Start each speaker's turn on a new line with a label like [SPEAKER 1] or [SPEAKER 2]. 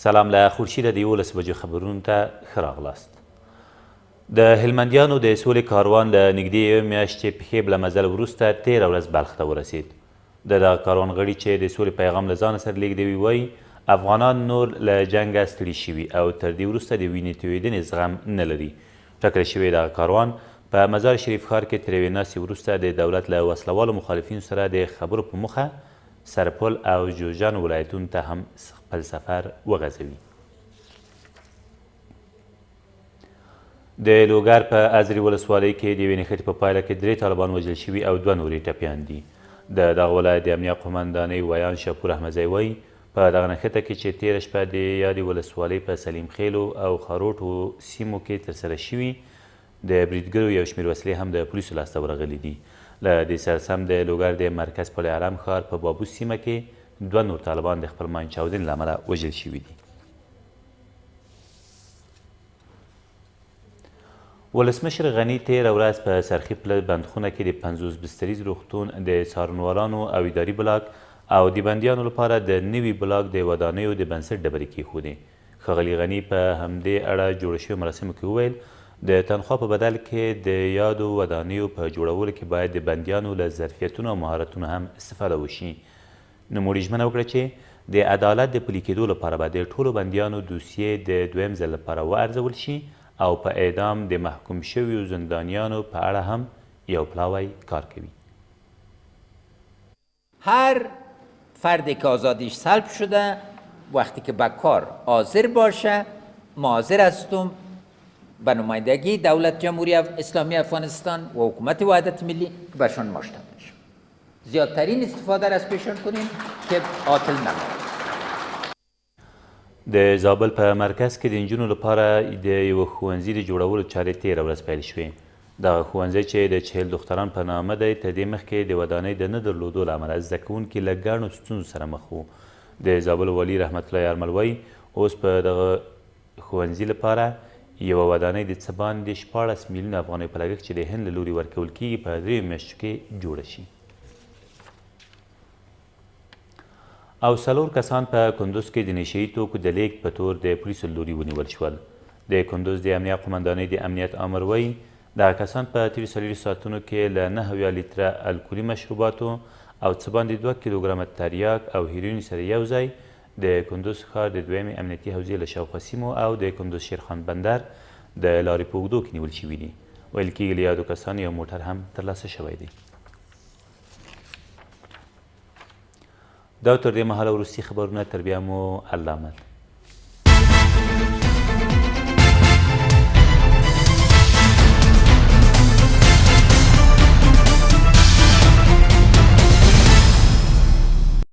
[SPEAKER 1] سلام له خورشیده د 11 بجو خبرونو ته ښه راغلاست. د هلمندیانو د سولې کاروان له نږدې یوې میاشتې پښې له مزل وروسته تېره ورځ بلخ ته ورسید. د دغه کاروان غړي چې د سولې پیغام له ځانه سره لیږدوي وایي افغانان نور له جنګه ستړي شوي او تر دې وروسته د وینې تویېدنې زغم نه لري. ټاکل شوی دغه کاروان په مزار شریف ښار کې تر یوې ناستې وروسته د دولت له وسلوالو مخالفینو سره د خبرو په موخه سرپل او جوزجان ولایتونو ته هم خپل سفر وغځوي. د لوګر په ازرې ولسوالۍ کې د یوې نښتې په پایله کې 3 طالبان وژل شوي او 2 نور یې ټپیان دي. د دغه ولایت د امنیه قومندانۍ ویان شاپور احمدزی وایي په دغه نښته کې چې تېره شپه د یادې ولسوالۍ په سلیم خیلو او خروټو سیمو کې ترسره شوي د بریدګرو یو شمېر وسلې هم د پولیسو لاسته ورغلي دي. له دې سره سم د لوګر د مرکز پل حرم ښار په بابوس سیمه کې 2 نور طالبان د خپل ماین چاودنې له امله وژل شوي دي. ولسمشر غني تېره ورځ په سرخي پله بندخونه کې د 50 بستریز روغتون د څارنوالانو او اداري بلاک او د بندیانو لپاره د نوي بلاک د ودانیو د بنسټ ډبرې کېښودې. ښاغلي غني په همدې اړه جوړ شویو مراسمو کې وویل د تنخوا په بدل کې د یادو ودانیو په جوړولو کې باید د بندیانو له ظرفیتونو او مهارتونو هم استفاده وشي. نوموړي ژمنه وکړه چې د عدالت د پلي کېدو لپاره به د ټولو بندیانو دوسیې د دویم ځل لپاره وارزول شي او په اعدام د محکوم شویو زندانیانو په اړه هم یو پلاوی کار کوي.
[SPEAKER 2] هر فردی که آزادیش سلب شده وقتی که به کار حاضر باشه ما حاضر هستم به نمایندگی دولت جمهوری اسلامی افغانستان و حکومت وحدت ملی که بهشون مشتاق بشیم. زیادترین استفاده را از پیشون کنیم که عاطل نماند.
[SPEAKER 1] د زابل په مرکز کې د نجونو لپاره د یوه ښوونځي د جوړولو چارې تېره ورځ پیل شوې. دغه ښوونځی چې د 40 دختران په نامه دی تر دې مخکې د ودانۍ د نه درلودو له امله زده کوونکي له ګڼو ستونزو سره مخ وو. د زابل والي رحمت الله یارمل وایي اوس په دغه ښوونځي لپاره یوه ودانۍ د څه باندې 14 میلیونه افغانیو په لګښت چې د هند له لوري ورکول کیږي په 3 میاشتو کې جوړه شي. او 4 کسان په کندوز کې د نشه یي توکو د لیږد په تور د پولیسو له لوري ونیول شول. د کندوز د امنیه قومندانۍ د امنیت آمر وایي دغه کسان په تېرو 4 ساعتونو کې له 9 لیتره الکولي مشروباتو او څه باندې 2 کیلوګرامه تریاک او هیروین سره یو ځای د کندوز ښار د دویمې امنیتي حوزې له شاوخوا سیمو او د کندوز شیرخان بندر د لارې په اوږدو کې نیول شوي دي. ویل کېږي له یادو کسانو یو موټر هم ترلاسه شوی دی. دا تر دې مهاله وروستي خبرونه، تر بیا مو الله مل.